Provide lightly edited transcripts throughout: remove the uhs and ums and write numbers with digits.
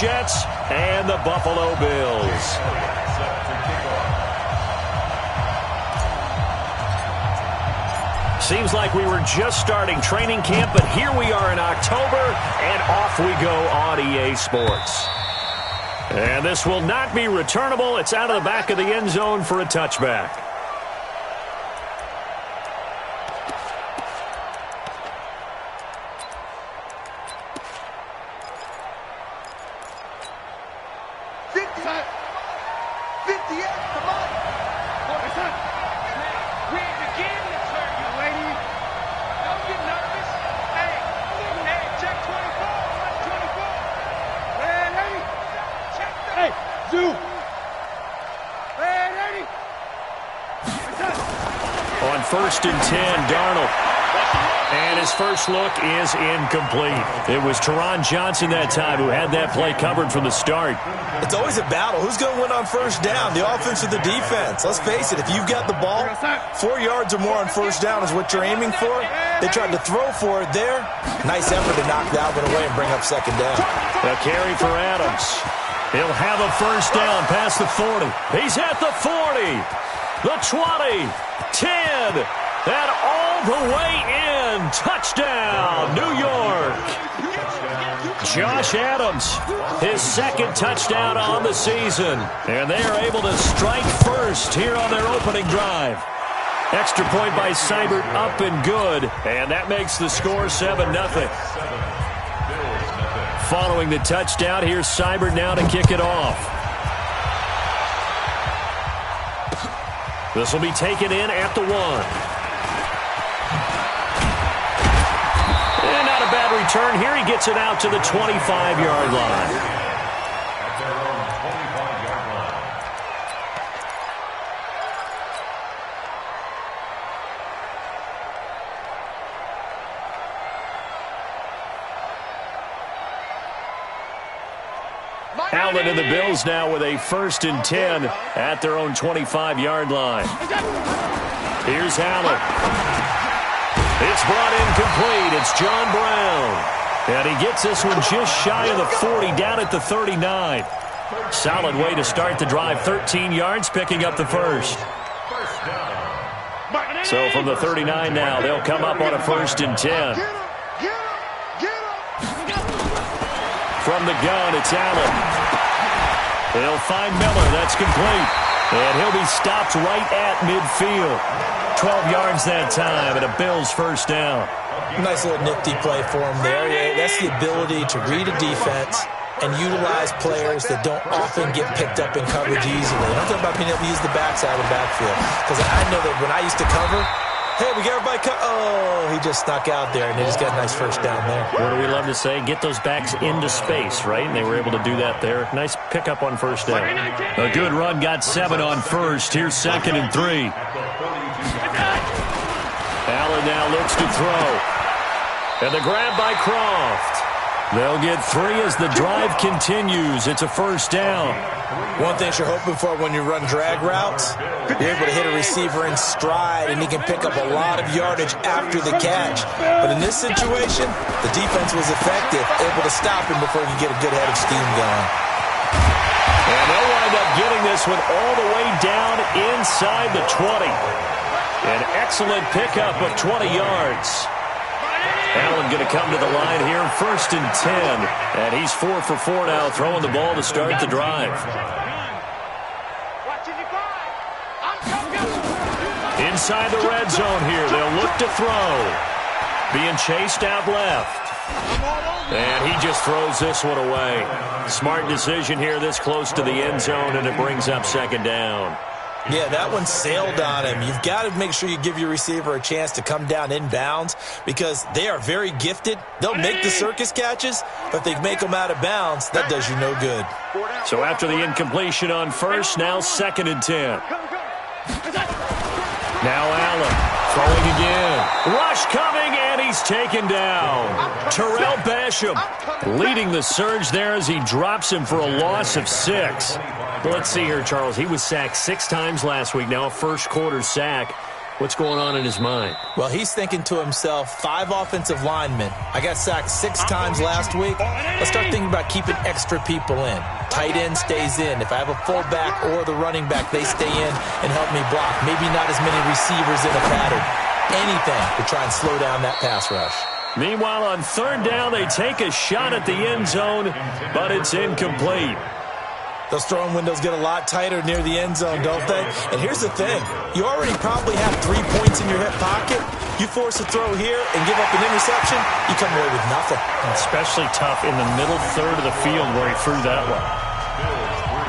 Jets and the Buffalo Bills. Seems like we were just starting training camp, but here we are in October, and off we go on EA Sports. And this will not be returnable. It's out of the back of the end zone for a touchback. On 1st and 10, Darnold. And his first look is incomplete. It was Teron Johnson that time who had that play covered from the start. It's always a battle. Who's going to win on first down, the offense or the defense? Let's face it, if you've got the ball, 4 yards or more on first down is what you're aiming for. They tried to throw for it there. Nice effort to knock that one away and bring up second down. A carry for Adams. He'll have a first down past the 40. He's at the 40, the 20, 10, and all the way in. Touchdown, New York. Josh Adams, his second touchdown on the season. And they are able to strike first here on their opening drive. Extra point by Seibert, up and good. And that makes the score 7-0. Following the touchdown, here's Seibert now to kick it off. This will be taken in at the 1. And not a bad return here. He gets it out to the 25-yard line. Allen and the Bills now with a 1st and 10 at their own 25-yard line. Here's Allen. It's brought in complete. It's John Brown. And he gets this one just shy of the 40, down at the 39. Solid way to start the drive. 13 yards, picking up the first. So from the 39 now, they'll come up on a 1st and 10. From the gun, it's Allen. They'll find Miller. That's complete. And he'll be stopped right at midfield. 12 yards that time, and a Bills first down. Nice little nifty play for him there. Yeah, that's the ability to read a defense and utilize players that don't often get picked up in coverage easily. I'm talking about being able to use the backside of the backfield. Because I know that when I used to cover, hey, we got everybody oh, he just snuck out there, and they just got a nice first down there. What do we love to say? Get those backs into space, right? And they were able to do that there. Nice pickup on first down. A good run, got 7 on first. Here's 2nd and 3. Allen now looks to throw. And the grab by Croft. They'll get 3 as the drive continues. It's a first down. One thing you're hoping for when you run drag routes, you're able to hit a receiver in stride, and he can pick up a lot of yardage after the catch. But in this situation, the defense was effective, able to stop him before he could get a good head of steam going. And they'll wind up getting this one all the way down inside the 20. An excellent pickup of 20 yards. Allen going to come to the line here, 1st and 10. And he's 4 for 4 now, throwing the ball to start the drive. Inside the red zone here, they'll look to throw. Being chased out left. And he just throws this one away. Smart decision here this close to the end zone, and it brings up 2nd down. Yeah, that one sailed on him. You've got to make sure you give your receiver a chance to come down inbounds because they are very gifted. They'll make the circus catches, but if they make them out of bounds, that does you no good. So after the incompletion on first, now 2nd and 10. Now Allen throwing again. Rush coming, and he's taken down. Terrell Basham leading the surge there as he drops him for a loss of 6. Let's see here, Charles. He was sacked 6 times last week. Now a first quarter sack. What's going on in his mind? Well, he's thinking to himself, 5 offensive linemen. I got sacked 6 times last week. Let's start thinking about keeping extra people in. Tight end stays in. If I have a fullback or the running back, they stay in and help me block. Maybe not as many receivers in a pattern. Anything to try and slow down that pass rush. Meanwhile, on 3rd down, they take a shot at the end zone, but it's incomplete. Those throwing windows get a lot tighter near the end zone, don't they? And here's the thing. You already probably have 3 points in your hip pocket. You force a throw here and give up an interception, you come away with nothing. Especially tough in the middle third of the field where he threw that one.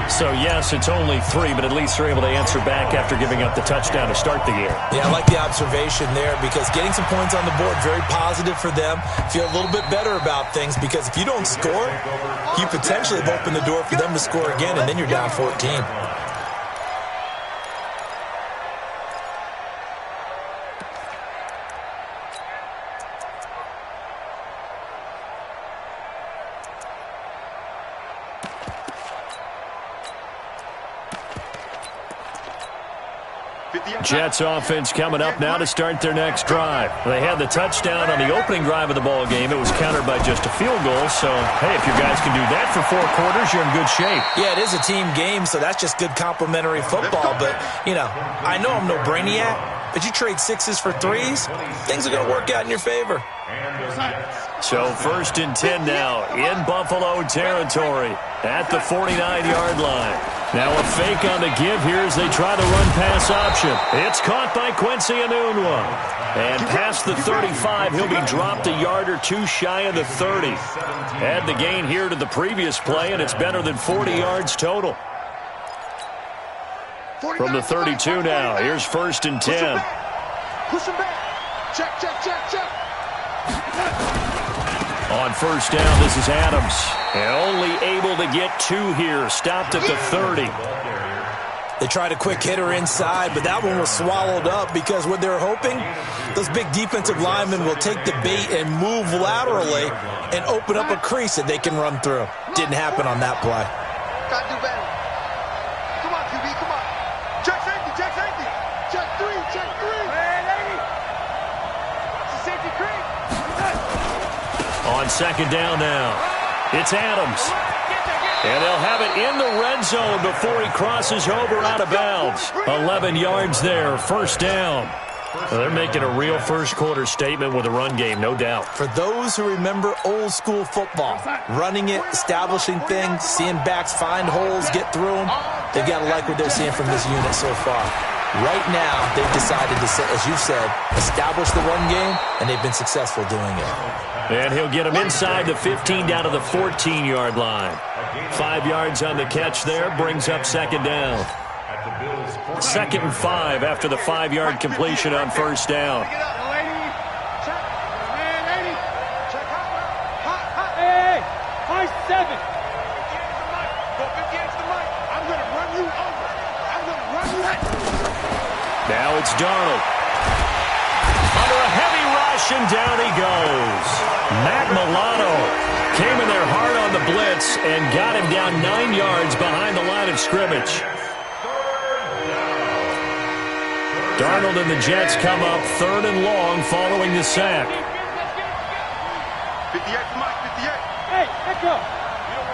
So, yes, it's only 3, but at least they're able to answer back after giving up the touchdown to start the game. Yeah, I like the observation there because getting some points on the board, very positive for them. Feel a little bit better about things because if you don't score, you potentially have opened the door for them to score again, and then you're down 14. Jets offense coming up now to start their next drive. They had the touchdown on the opening drive of the ball game. It was countered by just a field goal. So, hey, if you guys can do that for 4 quarters, you're in good shape. Yeah, it is a team game, so that's just good complimentary football. But, you know, I know I'm no brainiac, but you trade 6s for 3s, things are going to work out in your favor. So 1st and 10 now in Buffalo territory at the 49-yard line. Now a fake on the give here as they try the run-pass option. It's caught by Quincy Enunwa. And past the 35, he'll be dropped a yard or 2 shy of the 30. Add the gain here to the previous play, and it's better than 40 yards total. From the 32 now, here's 1st and 10. Push him back. Check, check, check, check. On 1st down, this is Adams. And only able to get 2 here. Stopped at the 30. They tried a quick hitter inside, but that one was swallowed up because what they're hoping, those big defensive linemen will take the bait and move laterally and open up a crease that they can run through. Didn't happen on that play. Gotta do better. Come on, QB, come on. Check safety, check safety. Check 3, check 3. Hey, lady. It's a safety crease. On 2nd down now, it's Adams. And they'll have it in the red zone before he crosses over out of bounds. 11 yards there, 1st down. Well, they're making a real first-quarter statement with a run game, no doubt. For those who remember old-school football, running it, establishing things, seeing backs find holes, get through them, they've got to like what they're seeing from this unit so far. Right now, they've decided to, as you said, establish the run game, and they've been successful doing it. And he'll get him inside the 15 down to the 14-yard line. 5 yards on the catch there, brings up 2nd down. 2nd and 5 after the 5-yard completion on 1st down. Hey, 5-7. I'm going to run you over. I'm going to run you over. Now it's Darnold. Under a heavy rush, and down he goes. Matt Milano came in there hard on the blitz and got him down 9 yards behind the line of scrimmage. Darnold and the Jets come up 3rd and long following the sack. 58 to Mike, 58. Hey, echo. You don't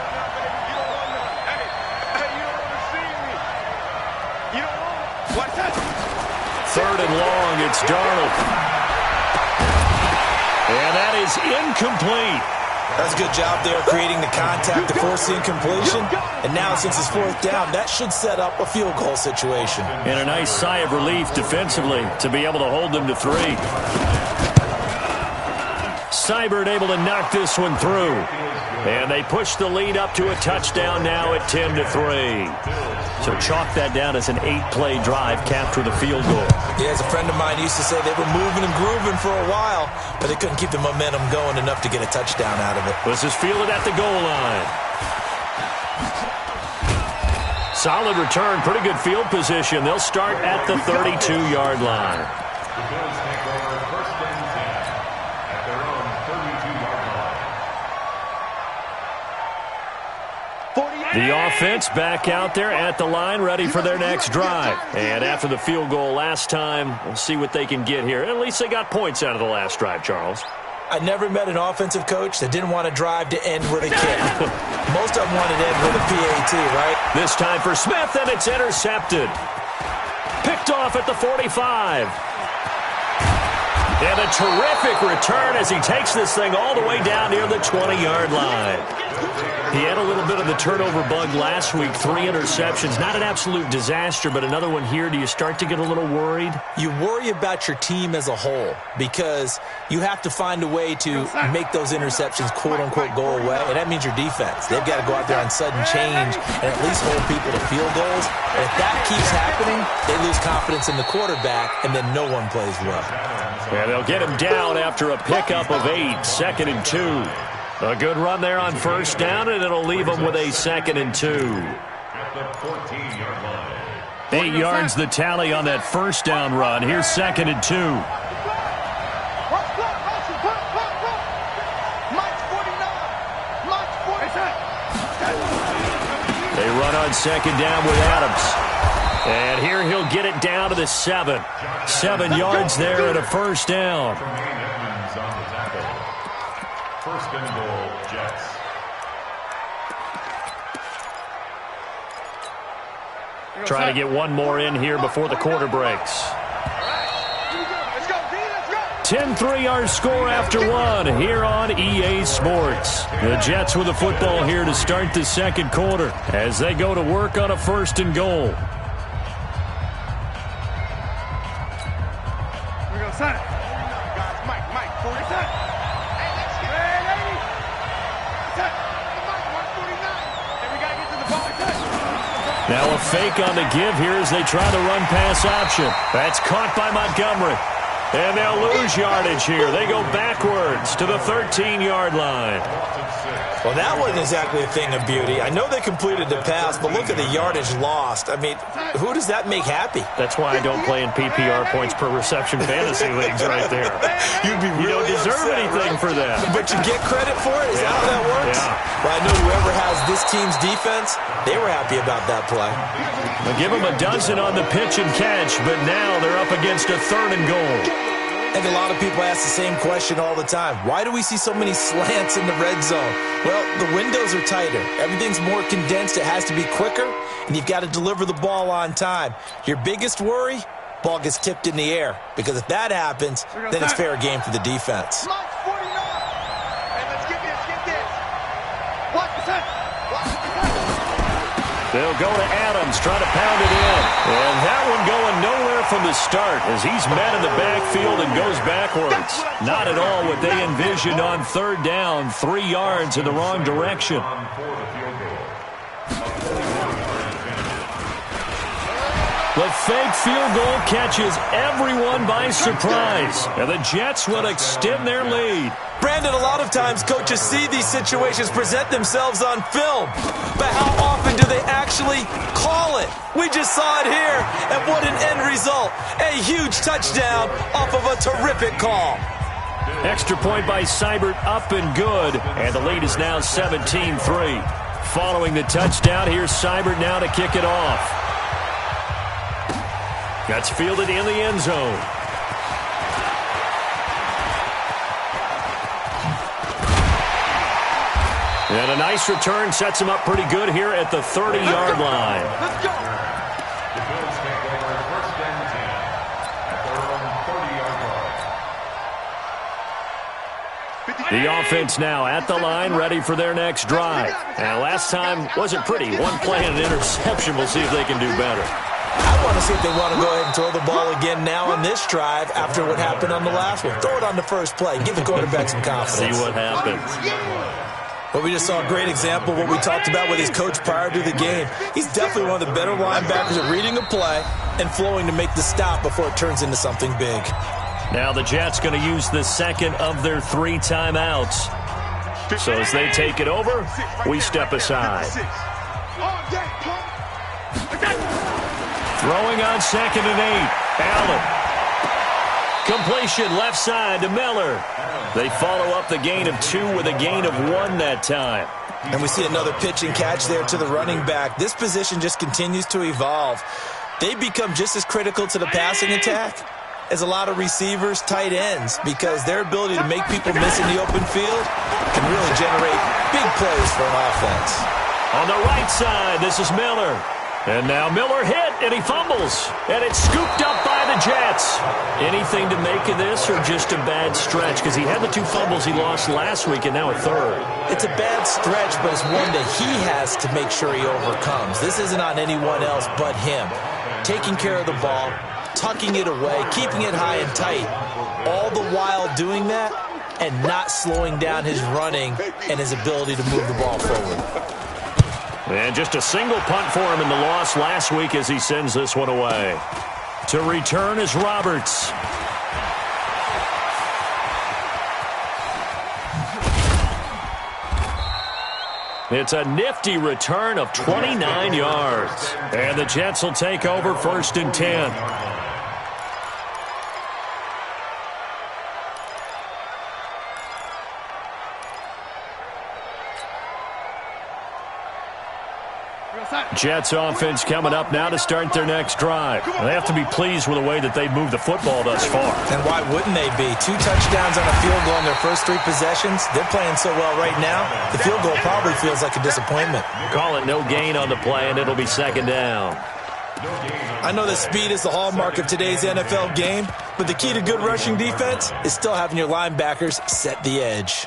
want to see me. You don't want to. What's that? 3rd and long, it's Darnold. And that is incomplete. That's a good job there creating the contact to force the incompletion. And now since it's 4th down, that should set up a field goal situation. And a nice sigh of relief defensively to be able to hold them to 3. Seibert able to knock this one through. And they push the lead up to a touchdown now at 10-3. So chalk that down as an 8-play drive capped with a field goal. Yeah, as a friend of mine used to say, they were moving and grooving for a while, but they couldn't keep the momentum going enough to get a touchdown out of it. This is fielded at the goal line. Solid return, pretty good field position. They'll start at the 32-yard line. The Bills take over 1st and 10 at their own 32-yard line. The offense back out there at the line, ready for their next drive. And after the field goal last time, we'll see what they can get here. At least they got points out of the last drive, Charles. I never met an offensive coach that didn't want to drive to end with a kick. Most of them wanted to end with a PAT, right? This time for Smith, and it's intercepted. Picked off at the 45. And a terrific return as he takes this thing all the way down near the 20-yard line. He had a little bit of the turnover bug last week, 3 interceptions. Not an absolute disaster, but another one here. Do you start to get a little worried? You worry about your team as a whole because you have to find a way to make those interceptions quote-unquote go away, and that means your defense. They've got to go out there on sudden change and at least hold people to field goals. And if that keeps happening, they lose confidence in the quarterback, and then no one plays well. Yeah, they'll get him down after a pickup of 8, 2nd and 2. A good run there on first down, and it'll leave them with a 2nd and 2. At the 14-yard line. 8 yards the tally on that first down run. Here's 2nd and 2. They run on 2nd down with Adams. And here he'll get it down to the 7. 7 yards there and a first down. First and goal, Jets. Trying to get one more in here before the quarter breaks. 10-3 our score after 1 here on EA Sports. The Jets with the football here to start the second quarter as they go to work on a 1st and goal. Here we go, son. Guys, Mike, 40. Now a fake on the give here as they try the run-pass option. That's caught by Montgomery. And they'll lose yardage here. They go backwards to the 13-yard line. Well, that wasn't exactly a thing of beauty. I know they completed the pass, but look at the yardage lost. I mean, who does that make happy? That's why I don't play in PPR points per reception fantasy leagues right there. You'd be really You don't deserve upset, anything right? for that. But you get credit for it? Is that how that works? Yeah. Well, I know whoever has this team's defense, they were happy about that play. They'll give them a dozen on the pitch and catch, but now they're up against a 3rd and goal. I think a lot of people ask the same question all the time. Why do we see so many slants in the red zone? Well, the windows are tighter. Everything's more condensed. It has to be quicker, and you've got to deliver the ball on time. Your biggest worry, ball gets tipped in the air, because if that happens, then it's fair game for the defense. They'll go to Adams, try to pound it in. And that one going nowhere from the start as he's met in the backfield and goes backwards. Not at all what they envisioned on 3rd down, 3 yards in the wrong direction. The fake field goal catches everyone by surprise. And the Jets will extend their lead. Brandon, a lot of times coaches see these situations present themselves on film. But how often do they actually call it? We just saw it here, and what an end result. A huge touchdown off of a terrific call. Extra point by Seibert, up and good. And the lead is now 17-3. Following the touchdown, here's Seibert now to kick it off. That's fielded in the end zone. And a nice return sets him up pretty good here at the 30-yard line. Let's go. The Bills take over 1st and 10 at their own 30-yard line. The offense now at the line, ready for their next drive. And last time wasn't pretty. One play and an interception. We'll see if they can do better. I want to see if they want to go ahead and throw the ball again now on this drive after what happened on the last one. Throw it on the first play. Give the quarterback some confidence. See what happens. But we just saw a great example of what we talked about with his coach prior to the game. He's definitely one of the better linebackers at reading a play and flowing to make the stop before it turns into something big. Now the Jets going to use the 2nd of their 3 timeouts. So as they take it over, we step aside. Throwing on 2nd and 8. Allen. Completion left side to Miller. They follow up the gain of 2 with a gain of 1 that time. And we see another pitch and catch there to the running back. This position just continues to evolve. They become just as critical to the passing attack as a lot of receivers, tight ends, because their ability to make people miss in the open field can really generate big plays for an offense. On the right side, this is Miller. And now Miller hit, and he fumbles. And it's scooped up by the Jets. Anything to make of this, or just a bad stretch? Because he had the 2 fumbles he lost last week, and now a third. It's a bad stretch, but it's one that he has to make sure he overcomes. This isn't on anyone else but him. Taking care of the ball, tucking it away, keeping it high and tight, all the while doing that and not slowing down his running and his ability to move the ball forward. And just a single punt for him in the loss last week as he sends this one away. To return is Roberts. It's a nifty return of 29 yards. And the Jets will take over 1st and 10. Jets offense coming up now to start their next drive. They have to be pleased with the way that they've moved the football thus far. And why wouldn't they be? 2 touchdowns on a field goal in their first 3 possessions. They're playing so well right now, the field goal probably feels like a disappointment. Call it no gain on the play, and it'll be 2nd down. I know that speed is the hallmark of today's NFL game, but the key to good rushing defense is still having your linebackers set the edge.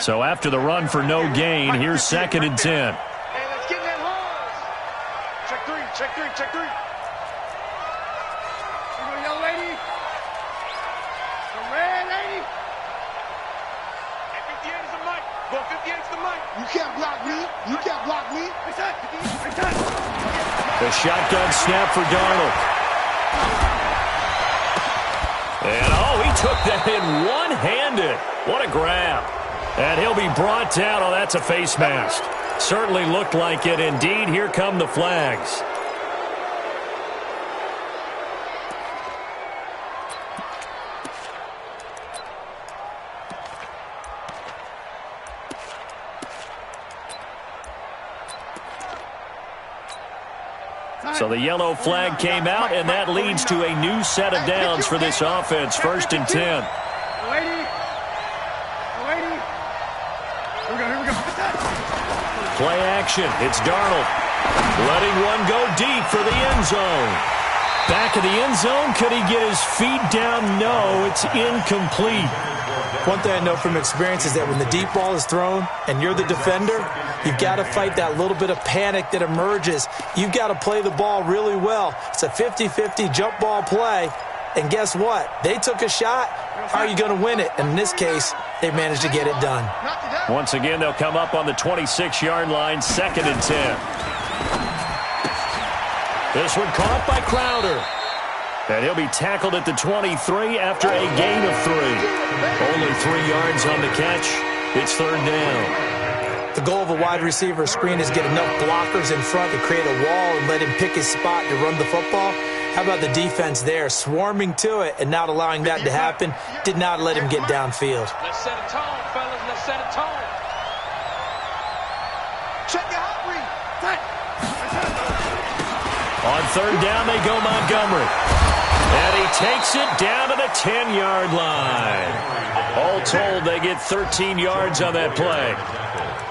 So after the run for no gain, here's 2nd and 10. Hey, let's get that horse. Check 3, check 3, check 3. Here you go, young lady. The red lady. Hey, 58 is the mic. Go 58 is the mic. You can't block me. You can't block me. The shotgun snap for Darnold. And, he took that in one-handed. What a grab. And he'll be brought down. Oh, that's a face mask. Certainly looked like it. Indeed, here come the flags. So the yellow flag came out, and that leads to a new set of downs for this offense. 1st and 10. Play action. It's Darnold. Letting one go deep for the end zone. Back of the end zone. Could he get his feet down? No, it's incomplete. One thing I know from experience is that when the deep ball is thrown and you're the defender, you've got to fight that little bit of panic that emerges. You've got to play the ball really well. It's a 50-50 jump ball play. And guess what? They took a shot. How are you going to win it? And in this case, they managed to get it done. Once again, they'll come up on the 26-yard line, 2nd and 10. This one caught by Crowder. And he'll be tackled at the 23 after a gain of 3. Only 3 yards on the catch. It's 3rd down. The goal of a wide receiver screen is get enough blockers in front to create a wall and let him pick his spot to run the football. How about the defense there, swarming to it and not allowing that to happen? Did not let him get downfield. Let's set a tone, fellas. Let's set a tone. Check your hot read. On 3rd down, they go Montgomery. And he takes it down to the 10-yard line. All told, they get 13 yards on that play.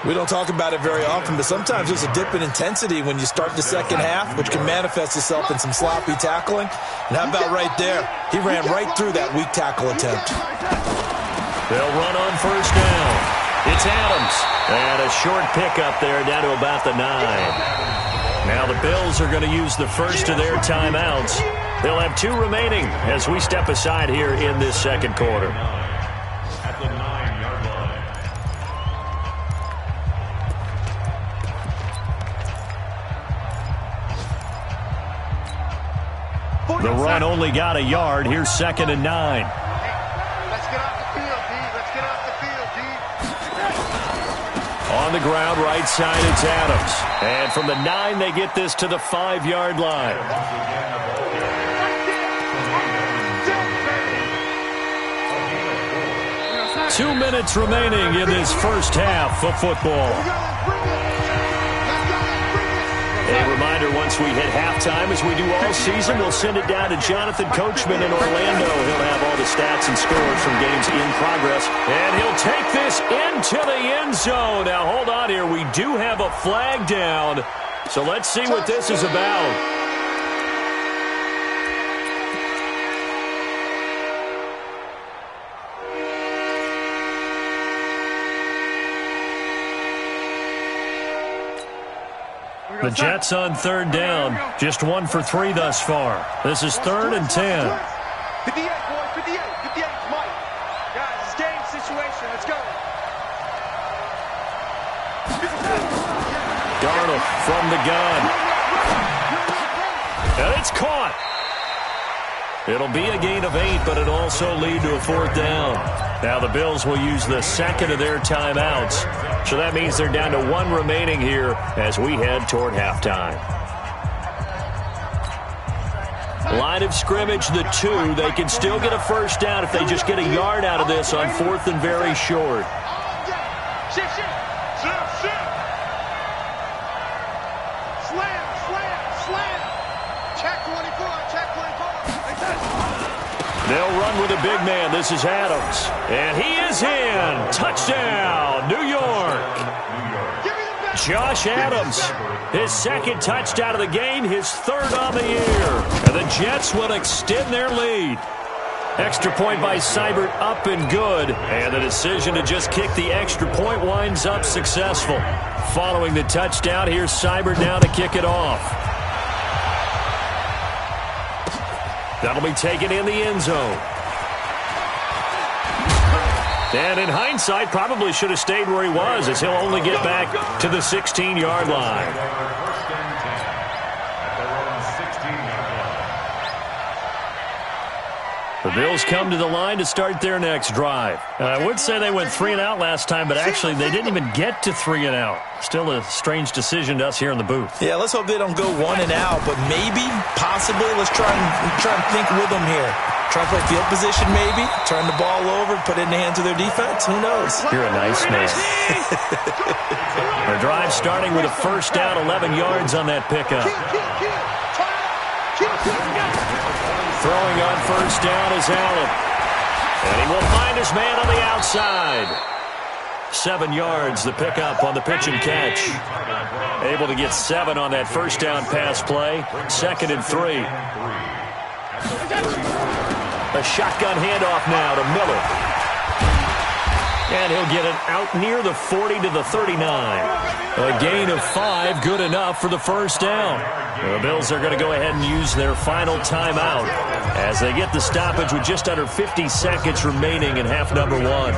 We don't talk about it very often, but sometimes there's a dip in intensity when you start the second half, which can manifest itself in some sloppy tackling. And how about right there? He ran right through that weak tackle attempt. They'll run on 1st down. It's Adams. And a short pickup there down to about the 9. Now the Bills are going to use the first of their timeouts. They'll have 2 remaining as we step aside here in this 2nd quarter. At the 9-yard line. The run only got a yard. Here's 2nd and 9. Let's get off the field, D. Let's get off the field, D. On the ground, right side, it's Adams. And from the 9, they get this to the 5-yard line. 2 minutes remaining in this first half of football. A reminder, once we hit halftime, as we do all season, we'll send it down to Jonathan Coachman in Orlando. He'll have all the stats and scores from games in progress. And he'll take this into the end zone. Now, hold on here. We do have a flag down. So let's see what this is about. The Jets on third down. Just 1 for 3 thus far. This is 3rd and 10. 58, boy, 58. 58, Mike. Guys, it's game situation. Let's go. Darnold from the gun. And it's caught. It'll be a gain of 8, but it'll also lead to a 4th down. Now the Bills will use the second of their timeouts. So that means they're down to 1 remaining here as we head toward halftime. Line of scrimmage, the 2. They can still get a first down if they just get a yard out of this on 4th and very short. Shift. Slam. Check 24. They'll run with a big man. This is Adams. And he is in. Touchdown, New York. Josh Adams, his 2nd touchdown of the game, his 3rd on the year. And the Jets will extend their lead. Extra point by Seibert, up and good. And the decision to just kick the extra point winds up successful. Following the touchdown, here's Seibert now to kick it off. That'll be taken in the end zone. And in hindsight, probably should have stayed where he was, as he'll only get back to the 16-yard line. The Bills come to the line to start their next drive. I would say they went 3 and out last time, but actually they didn't even get to 3 and out. Still a strange decision to us here in the booth. Yeah, let's hope they don't go 1 and out, but maybe, possibly, let's try and think with them here. Try to play field position maybe, turn the ball over, put it in the hands of their defense. Who knows? You're a nice man. Their drive starting with a first down, 11 yards on that pickup. Throwing on first down is Allen. And he will find his man on the outside. 7 yards, the pickup on the pitch and catch. Able to get 7 on that first down pass play. 2nd and 3. A shotgun handoff now to Miller. And he'll get it out near the 40 to the 39. A gain of 5, good enough for the first down. The Bills are going to go ahead and use their final timeout as they get the stoppage with just under 50 seconds remaining in half number 1.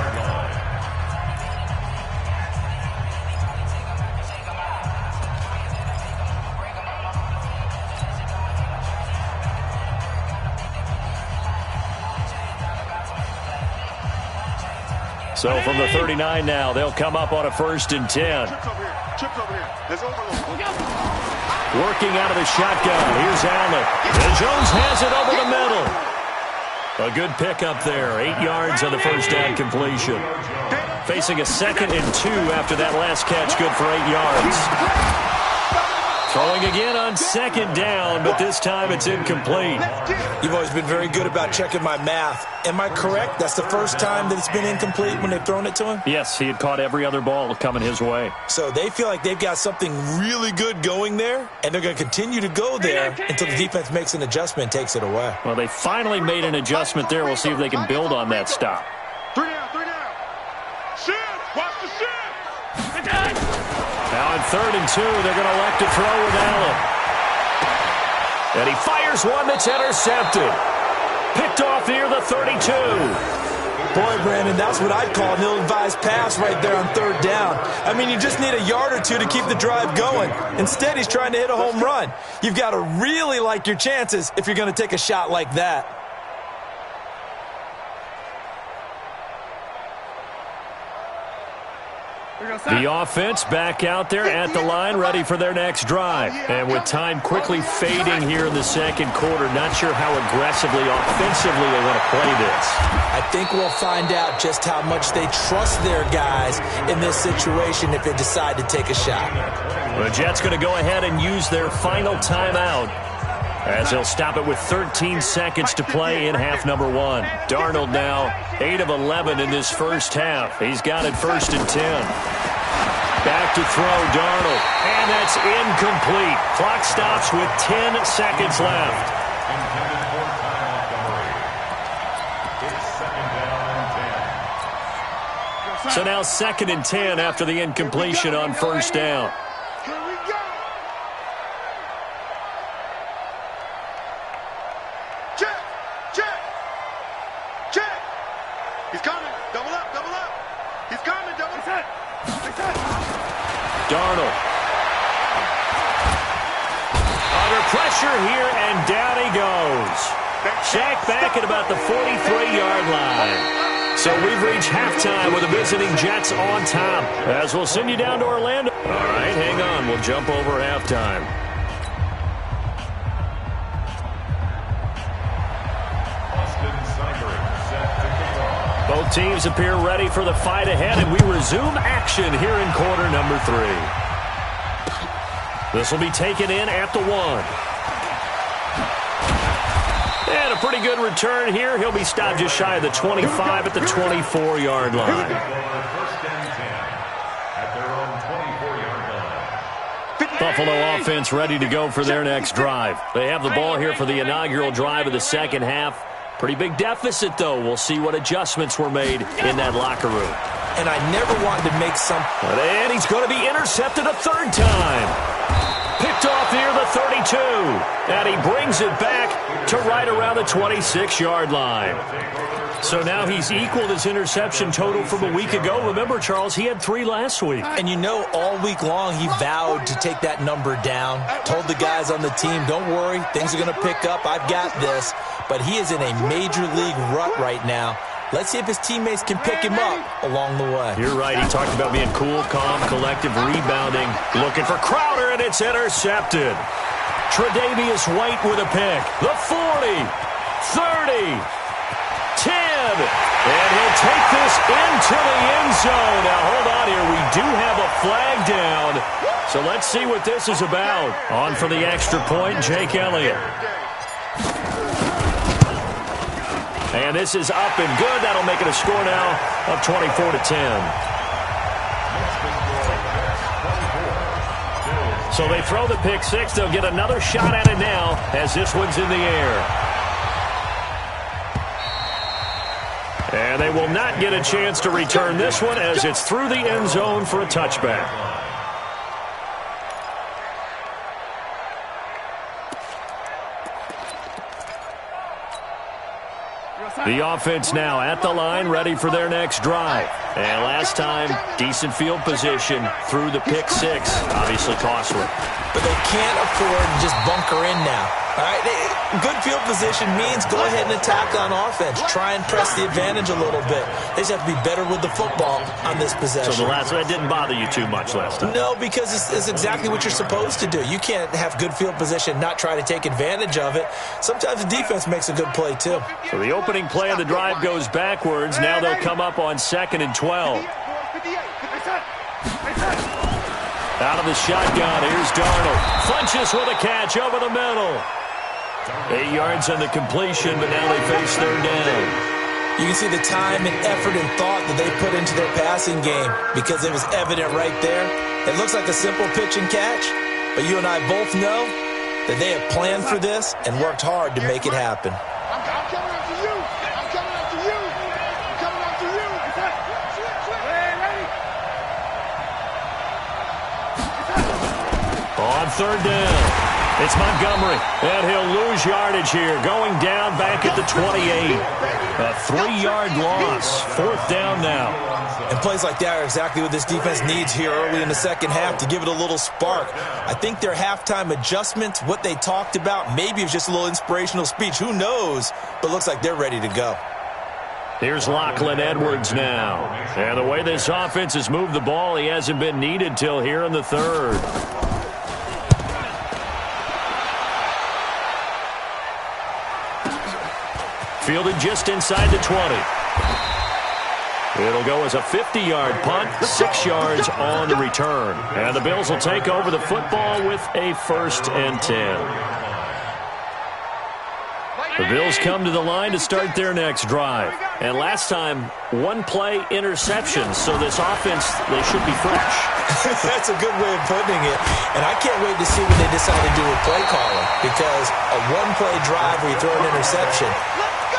So from the 39 now, they'll come up on a 1st and 10. Working out of the shotgun. Here's Allen. And Jones has it over the middle. A good pickup there. 8 yards on the first down completion. Facing a 2nd and 2 after that last catch. Good for 8 yards. Throwing again on 2nd down, but this time it's incomplete. You've always been very good about checking my math. Am I correct? That's the first time that it's been incomplete when they've thrown it to him? Yes, he had caught every other ball coming his way. So they feel like they've got something really good going there, and they're going to continue to go there until the defense makes an adjustment and takes it away. Well, they finally made an adjustment there. We'll see if they can build on that stop. 3 down. Shift. Watch the shift. Now on 3rd and 2, they're going to elect to throw with Allen. And he fires one that's intercepted. Picked off near the 32. Boy, Brandon, that's what I'd call an ill-advised pass right there on 3rd down. I mean, you just need a yard or 2 to keep the drive going. Instead, he's trying to hit a home run. You've got to really like your chances if you're going to take a shot like that. The offense back out there at the line, ready for their next drive. And with time quickly fading here in the second quarter, not sure how aggressively, offensively they want to play this. I think we'll find out just how much they trust their guys in this situation if they decide to take a shot. The Jets going to go ahead and use their final timeout, as they'll stop it with 13 seconds to play in half number one. Darnold now 8 of 11 in this first half. He's got it 1st and 10. Back to throw, Darnold. And that's incomplete. Clock stops with 10 seconds left. So now 2nd and 10 after the incompletion on 1st down. Darnold. Under pressure here, and down he goes. Sacked back at about the 43-yard line. So we've reached halftime with the visiting Jets on top, as we'll send you down to Orlando. All right, hang on. We'll jump over halftime. Both teams appear ready for the fight ahead, and we resume action here in quarter number 3. This will be taken in at the 1. And a pretty good return here. He'll be stopped just shy of the 25 at the 24-yard line. Buffalo offense ready to go for their next drive. They have the ball here for the inaugural drive of the second half. Pretty big deficit, though. We'll see what adjustments were made in that locker room. And I never wanted to make some... And he's going to be intercepted a 3rd time. Picked off near the 32. And he brings it back to right around the 26-yard line. So now he's equaled his interception total from a week ago. Remember, Charles, he had 3 last week. And you know, all week long he vowed to take that number down. Told the guys on the team, don't worry, things are going to pick up. I've got this. But he is in a major league rut right now. Let's see if his teammates can pick him up along the way. You're right. He talked about being cool, calm, collective, rebounding. Looking for Crowder, and it's intercepted. Tre'Davious White with a pick. The 40, 30, 10. And he'll take this into the end zone. Now, hold on here. We do have a flag down. So let's see what this is about. On for the extra point, Jake Elliott. And this is up and good. That'll make it a score now of 24-10. So they throw the pick 6. They'll get another shot at it now as this one's in the air. And they will not get a chance to return this one as it's through the end zone for a touchback. The offense now at the line, ready for their next drive. And last time, decent field position through the pick 6. Obviously costly. But they can't afford to just bunker in now. All right, good field position means go ahead and attack on offense. Try and press the advantage a little bit. They just have to be better with the football on this possession. So that didn't bother you too much last time? No, because it's exactly what you're supposed to do. You can't have good field position, not try to take advantage of it. Sometimes the defense makes a good play, too. So the opening play of the drive goes backwards. Now they'll come up on 2nd and 12. Out of the shotgun, here's Darnold. Funches with a catch over the middle. 8 yards on the completion, but now they face 3rd down. You can see the time and effort and thought that they put into their passing game because it was evident right there. It looks like a simple pitch and catch, but you and I both know that they have planned for this and worked hard to make it happen. I'm coming after you. I'm coming after you. I'm coming after you. On 3rd down, it's Montgomery, and he'll lose yardage here, going down back at the 28. A 3-yard loss, 4th down now. And plays like that are exactly what this defense needs here early in the second half to give it a little spark. I think their halftime adjustments, what they talked about, maybe it was just a little inspirational speech. Who knows? But looks like they're ready to go. Here's Lachlan Edwards now. And the way this offense has moved the ball, he hasn't been needed till here in the third. Fielded just inside the 20. It'll go as a 50-yard punt, 6 yards on the return. And the Bills will take over the football with a 1st and 10. The Bills come to the line to start their next drive. And last time, 1-play interception. So this offense, they should be fresh. That's a good way of putting it. And I can't wait to see what they decide to do with play calling. Because a 1-play drive where you throw an interception,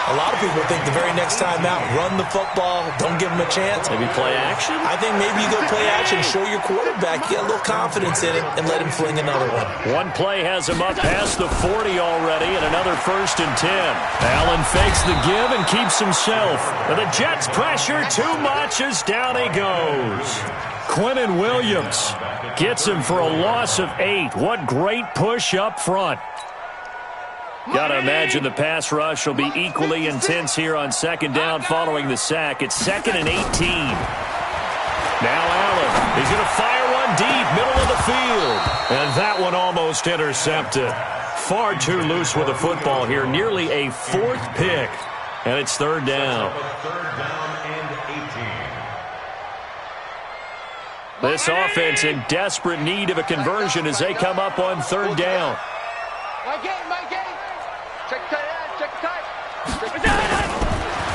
a lot of people think the very next time out, run the football, don't give them a chance. Maybe play action? I think maybe you go play action, show your quarterback, get a little confidence in him, and let him fling another one. One play has him up past the 40 already, and another 1st and 10. Allen fakes the give and keeps himself. And the Jets pressure too much as down he goes. Quinnen Williams gets him for a loss of 8. What great push up front. Got to imagine the pass rush will be equally intense here on 2nd down following the sack. It's 2nd and 18. Now Allen. He's going to fire one deep, middle of the field. And that one almost intercepted. Far too loose with the football here. Nearly a 4th pick. And it's 3rd down. This offense in desperate need of a conversion as they come up on 3rd down. My game. Check tight.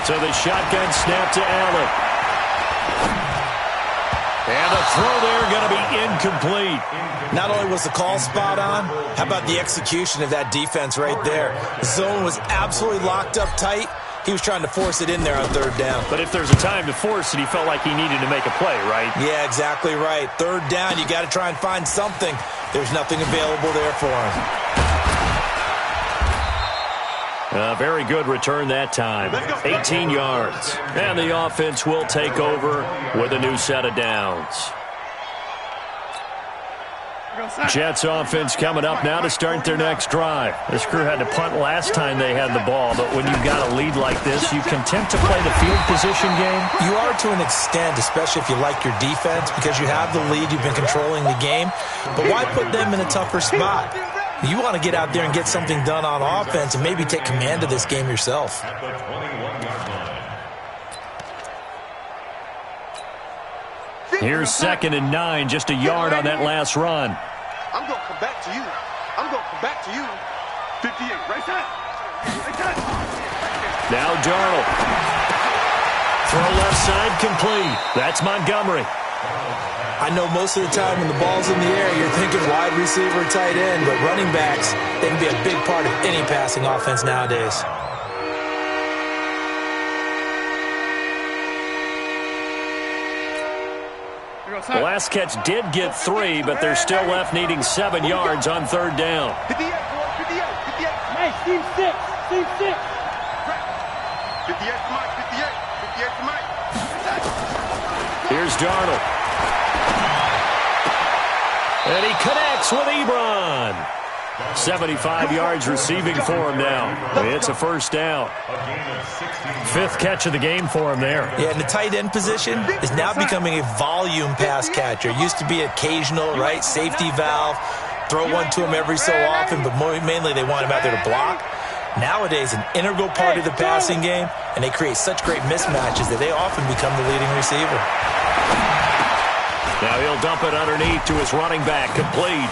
So the shotgun snap to Allen. And the throw there going to be incomplete. Not only was the call spot on, how about the execution of that defense right there? The zone was absolutely locked up tight. He was trying to force it in there on 3rd down. But if there's a time to force it, he felt like he needed to make a play, right? Yeah, exactly right. 3rd down, you got to try and find something. There's nothing available there for him. A very good return that time. 18 yards. And the offense will take over with a new set of downs. Jets offense coming up now to start their next drive. This crew had to punt last time they had the ball, but when you've got a lead like this, you content to play the field position game? You are to an extent, especially if you like your defense, because you have the lead, you've been controlling the game. But why put them in a tougher spot? You want to get out there and get something done on offense and maybe take command of this game yourself. Here's 2nd and 9, just a yard on that last run. I'm going to come back to you. 58, right side. Now Darnold. Throw left side complete. That's Montgomery. I know most of the time when the ball's in the air, you're thinking wide receiver, tight end, but running backs, they can be a big part of any passing offense nowadays. The last catch did get 3, but they're still left needing 7 yards on 3rd down. 58. Nice, team 6. 58 to Mike. 58 to Mike. Here's Darnold. And he connects with Ebron. 75 yards receiving for him now. It's a 1st down. 5th catch of the game for him there. Yeah, and the tight end position is now becoming a volume pass catcher. Used to be occasional, right? Safety valve. Throw one to him every so often, but mainly they want him out there to block. Nowadays, an integral part of the passing game, and they create such great mismatches that they often become the leading receiver. Now he'll dump it underneath to his running back, complete.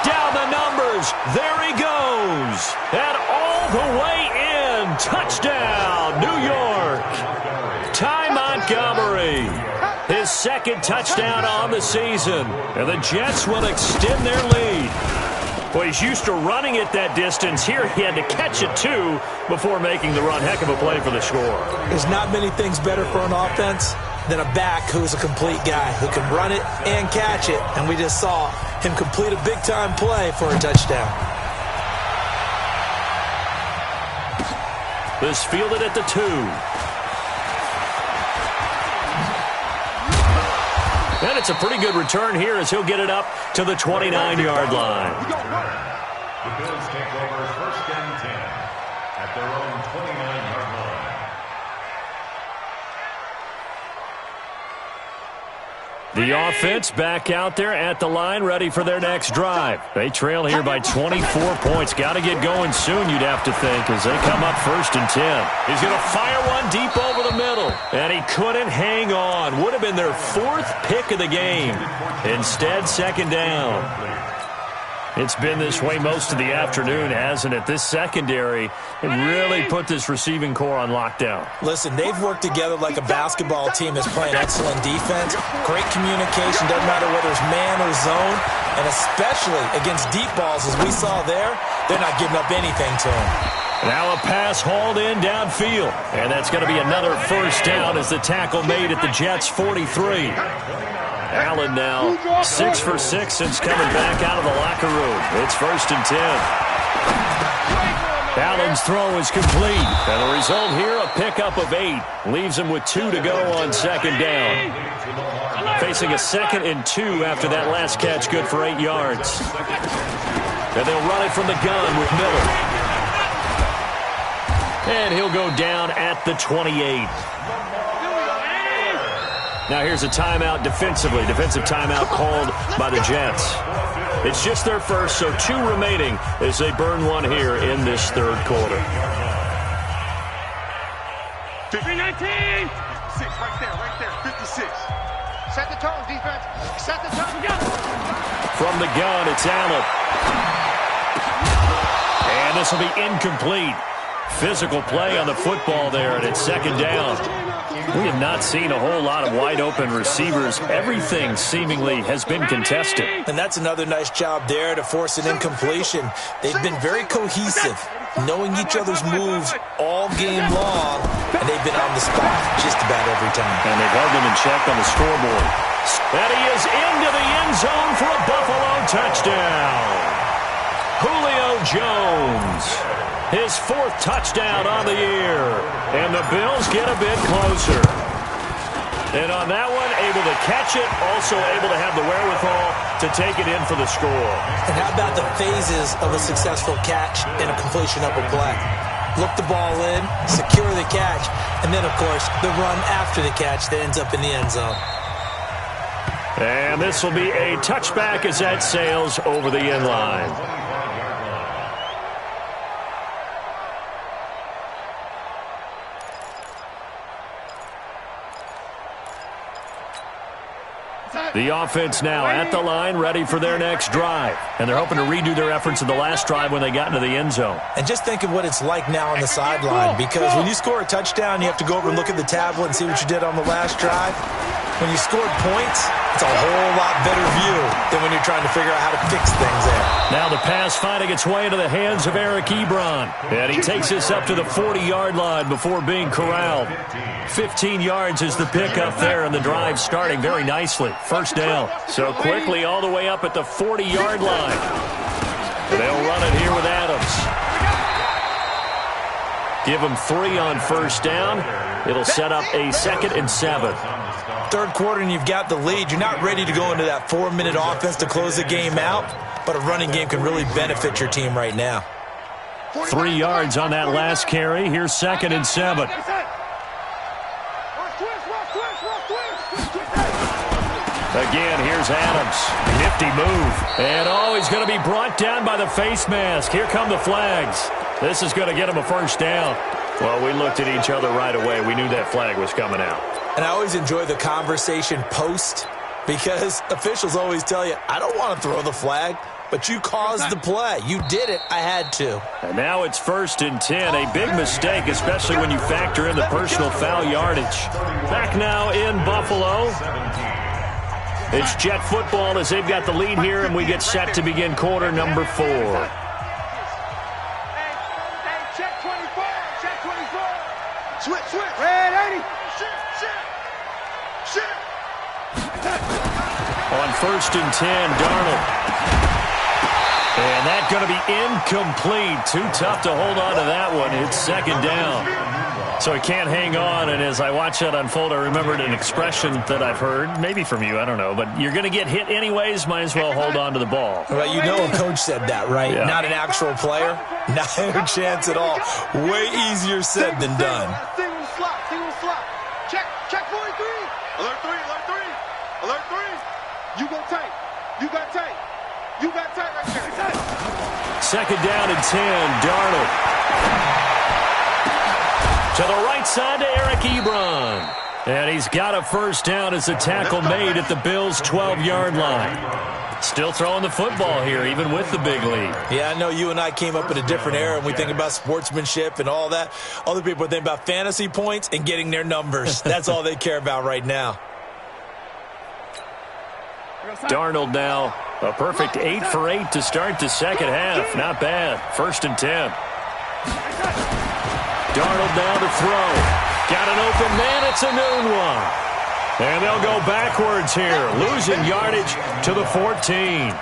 Down the numbers, there he goes. And all the way in, touchdown, New York. Ty Montgomery, his 2nd touchdown on the season. And the Jets will extend their lead. Well, he's used to running it that distance. Here he had to catch it, too, before making the run. Heck of a play for the score. There's not many things better for an offense than a back who's a complete guy, who can run it and catch it. And we just saw him complete a big-time play for a touchdown. This fielded at the 2. And it's a pretty good return here as he'll get it up to the 29-yard line. The Bills take over 1st and 10. at their own 29-yard line. The offense back out there at the line, ready for their next drive. They trail here by 24 points. Got to get going soon, you'd have to think, as they come up 1st and 10. He's going to fire one deep over the middle, and he couldn't hang on. Would have been their 4th pick of the game. Instead, 2nd down. It's been this way most of the afternoon, hasn't it? This secondary, it really put this receiving core on lockdown. Listen, they've worked together like a basketball team that's playing excellent defense. Great communication, doesn't matter whether it's man or zone, and especially against deep balls, as we saw there, they're not giving up anything to them. Now a pass hauled in downfield, and that's going to be another 1st down as the tackle made at the Jets' 43. Allen now 6 for 6 since coming back out of the locker room. It's 1st and 10. Allen's throw is complete. And the result here, a pickup of 8. Leaves him with 2 to go on 2nd down. Facing a 2nd and 2 after that last catch, good for 8 yards. And they'll run it from the gun with Miller. And he'll go down at the 28. Now here's a timeout defensively. Defensive timeout called by the Jets. It's just their first, so 2 remaining as they burn one here in this 3rd quarter. 19. 6 right there, 56. Set the tone, defense. Set the tone. From the gun, it's Allen. And this will be incomplete. Physical play on the football there, and it's 2nd down. We have not seen a whole lot of wide-open receivers. Everything seemingly has been contested. And that's another nice job there to force an incompletion. They've been very cohesive, knowing each other's moves all game long, and they've been on the spot just about every time. And they've held them in check on the scoreboard. And he is into the end zone for a Buffalo touchdown. Julio Jones. His 4th touchdown on the year. And the Bills get a bit closer. And on that one, able to catch it, also able to have the wherewithal to take it in for the score. And how about the phases of a successful catch and a completion of a play? Look the ball in, secure the catch, and then, of course, the run after the catch that ends up in the end zone. And this will be a touchback as that sails over the end line. The offense now at the line, ready for their next drive. And they're hoping to redo their efforts in the last drive when they got into the end zone. And just think of what it's like now on the sideline, because when you score a touchdown, you have to go over and look at the tablet and see what you did on the last drive. When you scored points, it's a whole lot better view than when you're trying to figure out how to fix things there. Now the pass finding its way into the hands of Eric Ebron. And he takes this up to the 40-yard line before being corralled. 15 yards is the pickup there, and the drive starting very nicely. 1st down. So quickly all the way up at the 40-yard line. They'll run it here with Adams. Give them 3 on 1st down. It'll set up a 2nd and 7. 3rd quarter and you've got the lead. You're not ready to go into that 4-minute offense to close the game out, but a running game can really benefit your team right now. 3 yards on that last carry. Here's 2nd and 7. Again, here's Adams. Nifty move. And he's going to be brought down by the face mask. Here come the flags. This is going to get him a 1st down. Well, we looked at each other right away. We knew that flag was coming out. And I always enjoy the conversation post, because officials always tell you, I don't want to throw the flag, but you caused the play. You did it. I had to. And now it's 1st and 10. A big mistake, especially when you factor in the personal foul yardage. Back now in Buffalo. It's Jet football as they've got the lead here, and we get set to begin quarter number 4. Check 24. Check 24. Switch. Red 80. Shit. On 1st and 10, Darnold. And that's going to be incomplete. Too tough to hold on to that one. It's 2nd down. So he can't hang on, and as I watch that unfold, I remembered an expression that I've heard, maybe from you, I don't know, but you're going to get hit anyways, might as well hold on to the ball. Well, you know a coach said that, right? Yeah. Not an actual player. Not a chance at all. Way easier said than done. Single slot. Check 43. Alert 3. Alert 3. You got tight right there. Second down and 10, Darnold. To the right side to Eric Ebron. And he's got a first down as a tackle made at the Bills' 12-yard line. Still throwing the football here, even with the big lead. Yeah, I know you and I came up in a different era, and we think about sportsmanship and all that. Other people think about fantasy points and getting their numbers. That's all they care about right now. Darnold now, a perfect 8 for 8 to start the second half. Not bad. First and 10. Darnold now to throw. Got an open man. It's a noon one. And they'll go backwards here, losing yardage to the 14.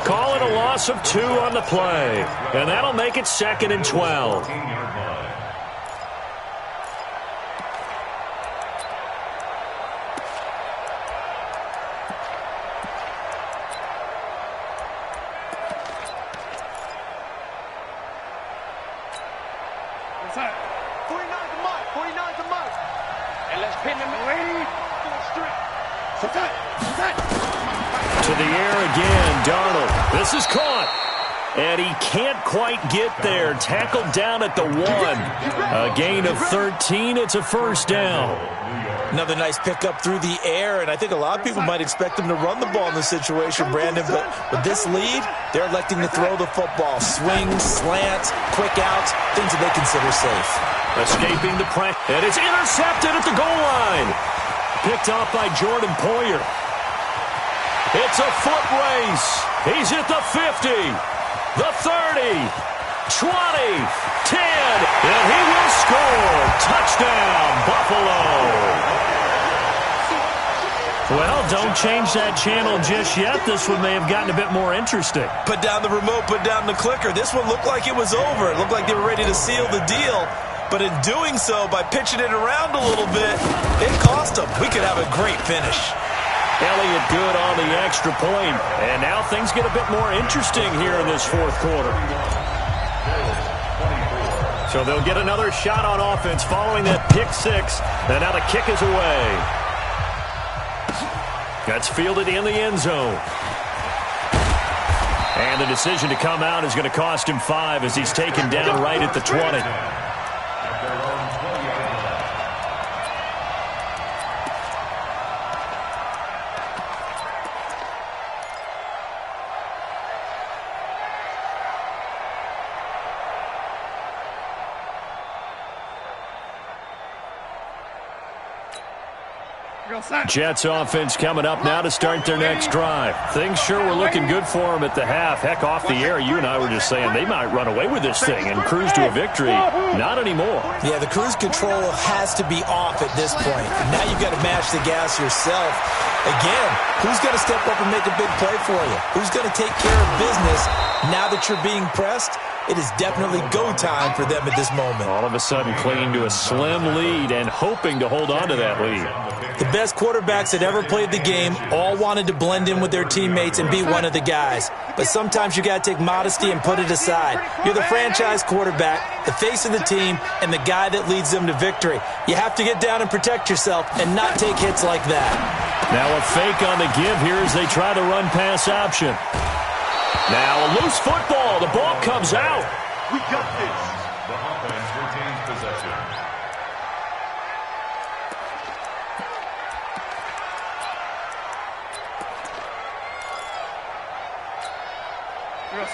Calling a loss of 2 on the play. And that'll make it 2nd and 12. To the air again, Darnold. This is caught. And he can't quite get there. Tackled down at the 1. A gain of 13. It's a first down. Another nice pickup through the air, and I think a lot of people might expect him to run the ball in this situation, Brandon, but with this lead, they're electing to throw the football. Swings, slants, quick outs, things that they consider safe. Escaping the press, and it's intercepted at the goal line. Picked off by Jordan Poyer. It's a foot race. He's at the 50, the 30, 20, 10, and he will score. Touchdown, Buffalo. Well, don't change that channel just yet. This one may have gotten a bit more interesting. Put down the remote, put down the clicker. This one looked like it was over. It looked like they were ready to seal the deal. But in doing so, by pitching it around a little bit, it cost them. We could have a great finish. Elliott good on the extra point. And now things get a bit more interesting here in this fourth quarter. So they'll get another shot on offense following that pick 6. And now the kick is away. That's fielded in the end zone. And the decision to come out is going to cost him 5 as he's taken down right at the 20. Jets offense coming up now to start their next drive. Things sure were looking good for them at the half. Heck, off the air, you and I were just saying they might run away with this thing and cruise to a victory. Not anymore. Yeah, the cruise control has to be off at this point. Now you've got to mash the gas yourself. Again, who's going to step up and make a big play for you? Who's going to take care of business now that you're being pressed? It is definitely go time for them at this moment. All of a sudden clinging to a slim lead and hoping to hold on to that lead. The best quarterbacks that ever played the game all wanted to blend in with their teammates and be one of the guys. But sometimes you got to take modesty and put it aside. You're the franchise quarterback, the face of the team, and the guy that leads them to victory. You have to get down and protect yourself and not take hits like that. Now a fake on the give here as they try the run-pass option. Now a loose football. The ball comes out. We got this. The offense retains possession.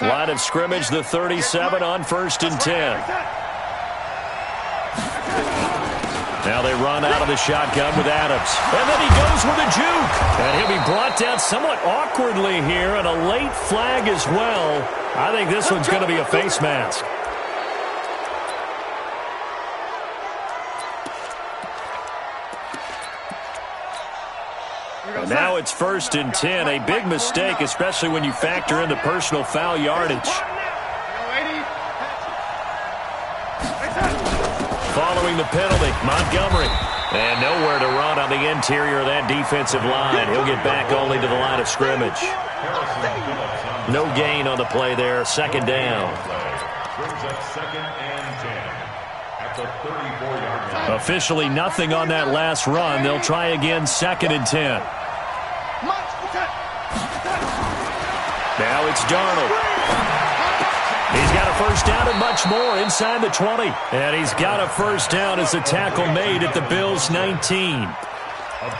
Line of scrimmage, the 37 on 1st and 10. Now they run out of the shotgun with Adams. And then he goes with a juke. And he'll be brought down somewhat awkwardly here, and a late flag as well. I think this one's going to be a face mask. And now it's 1st and 10. A big mistake, especially when you factor in the personal foul yardage. Following calling the penalty. Montgomery. And nowhere to run on the interior of that defensive line. He'll get back only to the line of scrimmage. No gain on the play there. Second down. Brings up 2nd and 10 at the 34-yard line. Officially nothing on that last run. They'll try again 2nd and 10. Now it's Darnold. He's got a first down and much more inside the 20. And he's got a first down as a tackle made at the Bills' 19.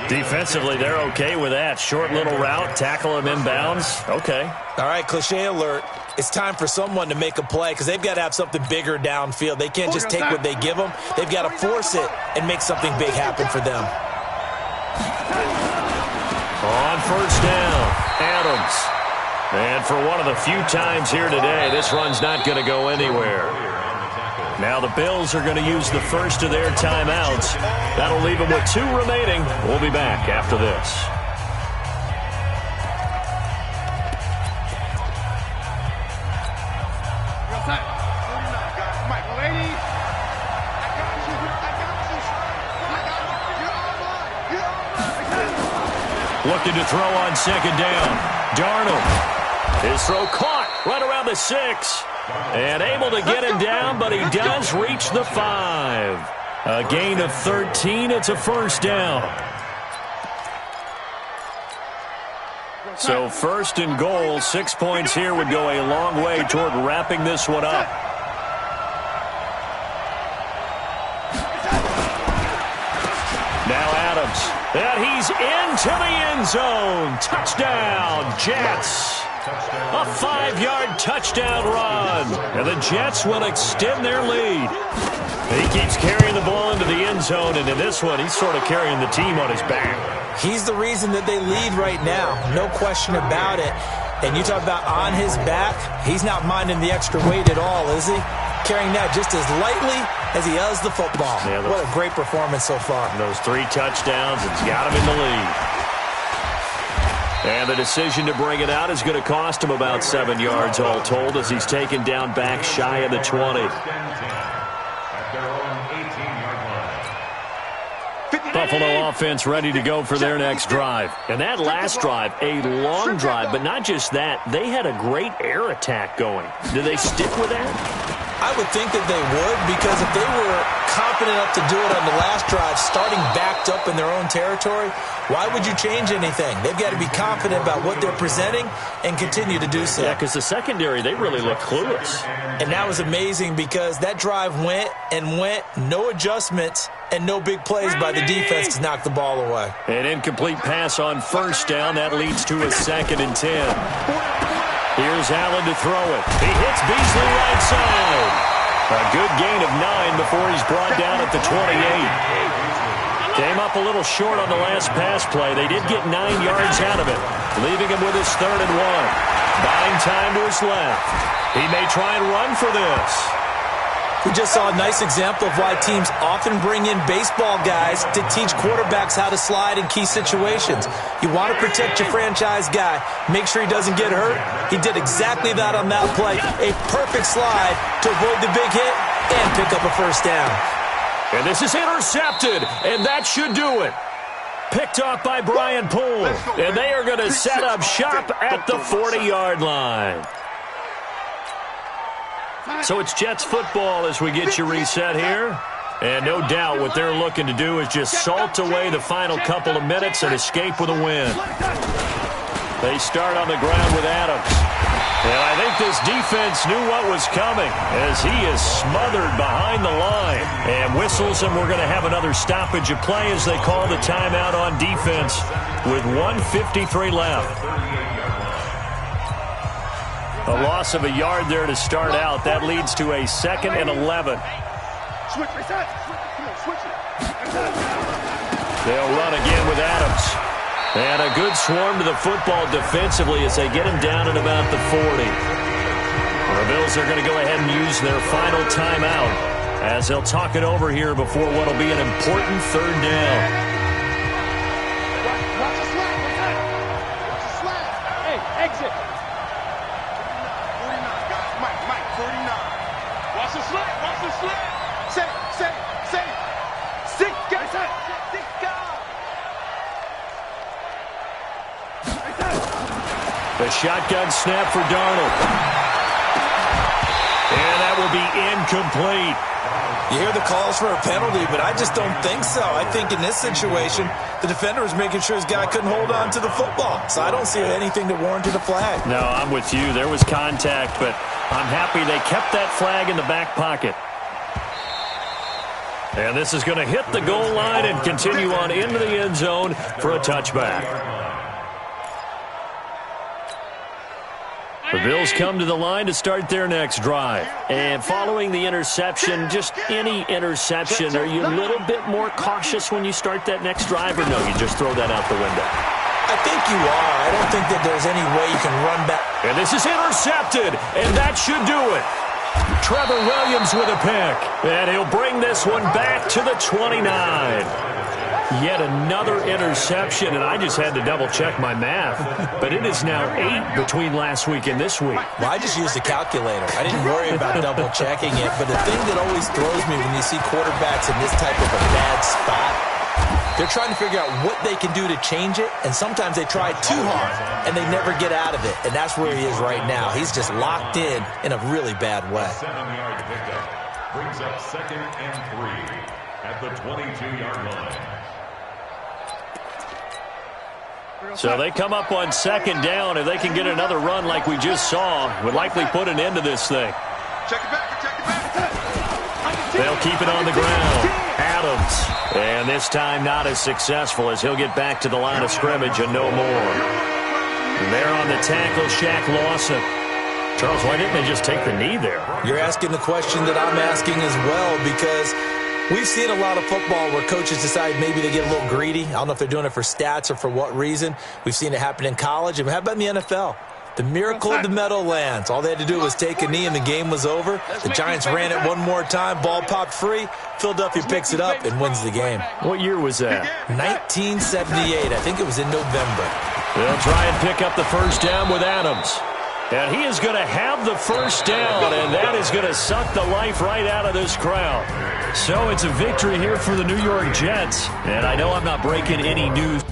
Defensively, they're okay with that. Short little route, tackle him inbounds. Okay. All right, cliche alert. It's time for someone to make a play because they've got to have something bigger downfield. They can't just take what they give them. They've got to force it and make something big happen for them. On first down, Adams. And for one of the few times here today, this run's not going to go anywhere. Now the Bills are going to use the first of their timeouts. That'll leave them with 2 remaining. We'll be back after this. Looking to throw on second down. Darnold. His throw caught right around the 6. And able to get him down, but he does reach the 5. A gain of 13. It's a first down. So first and goal, 6 points here would go a long way toward wrapping this one up. Now Adams. And he's into the end zone. Touchdown, Jets. A 5-yard touchdown run. And the Jets will extend their lead. He keeps carrying the ball into the end zone, and in this one, he's sort of carrying the team on his back. He's the reason that they lead right now. No question about it. And you talk about on his back, he's not minding the extra weight at all, is he? Carrying that just as lightly as he does the football. Yeah, what a great performance so far. Those 3 touchdowns, it's got him in the lead. And the decision to bring it out is going to cost him about 7 yards all told as he's taken down back shy of the 20. Buffalo offense ready to go for their next drive. And that last drive, a long drive, but not just that, they had a great air attack going. Do they stick with that? I would think that they would, because if they were confident enough to do it on the last drive, starting backed up in their own territory, why would you change anything? They've got to be confident about what they're presenting and continue to do so. Yeah, because the secondary, they really look clueless. And that was amazing because that drive went and went, no adjustments, and no big plays by the defense to knock the ball away. An incomplete pass on first down. That leads to a 2nd and 10. Here's Allen to throw it. He hits Beasley right side. A good gain of 9 before he's brought down at the 28. Came up a little short on the last pass play. They did get 9 yards out of it, leaving him with his 3rd and 1. Buying time to his left. He may try and run for this. We just saw a nice example of why teams often bring in baseball guys to teach quarterbacks how to slide in key situations. You want to protect your franchise guy. Make sure he doesn't get hurt. He did exactly that on that play. A perfect slide to avoid the big hit and pick up a first down. And this is intercepted, and that should do it. Picked off by Brian Poole. And they are going to set up shop at the 40-yard line. So it's Jets football as we get you reset here. And no doubt what they're looking to do is just salt away the final couple of minutes and escape with a win. They start on the ground with Adams. And I think this defense knew what was coming as he is smothered behind the line. And whistles, and we're going to have another stoppage of play as they call the timeout on defense with 1:53 left. A loss of a yard there to start out. That leads to a 2nd and 11. They'll run again with Adams. And a good swarm to the football defensively as they get him down at about the 40. The Bills are going to go ahead and use their final timeout as they'll talk it over here before what will be an important 3rd down. Watch the slide. Watch the slide. Hey, exit. 49. Mike, 49. Watch the slide. Watch the slide. Say. The shotgun snap for Darnold. And that will be incomplete. You hear the calls for a penalty, but I just don't think so. I think in this situation, the defender was making sure his guy couldn't hold on to the football. So I don't see anything that warranted a flag. No, I'm with you. There was contact, but I'm happy they kept that flag in the back pocket. And this is going to hit the goal line and continue on into the end zone for a touchback. The Bills come to the line to start their next drive. And following the interception, just any interception, are you a little bit more cautious when you start that next drive, or no, you just throw that out the window? I think you are. I don't think that there's any way you can run back. And this is intercepted, and that should do it. Trevor Williams with a pick, and he'll bring this one back to the 29. Yet another interception, and I just had to double-check my math. But it is now 8 between last week and this week. Well, I just used a calculator. I didn't worry about double-checking it. But the thing that always throws me when you see quarterbacks in this type of a bad spot, they're trying to figure out what they can do to change it, and sometimes they try too hard, and they never get out of it. And that's where he is right now. He's just locked in a really bad way. 7-yard pickup brings up 2nd and 3 at the 22-yard line. So they come up on 2nd down. If they can get another run like we just saw, would likely put an end to this thing. Check it back. They'll keep it on the ground. Adams. And this time not as successful as he'll get back to the line of scrimmage and no more. And there on the tackle, Shaq Lawson. Charles, why didn't they just take the knee there? You're asking the question that I'm asking as well, because we've seen a lot of football where coaches decide maybe they get a little greedy. I don't know if they're doing it for stats or for what reason. We've seen it happen in college. And how about in the NFL? The miracle of the Meadowlands. All they had to do was take a knee and the game was over. The Giants ran it one more time. Ball popped free. Philadelphia picks it up and wins the game. What year was that? 1978. I think it was in November. They'll try and pick up the first down with Adams. And he is going to have the first down, and that is going to suck the life right out of this crowd. So it's a victory here for the New York Jets. And I know I'm not breaking any news.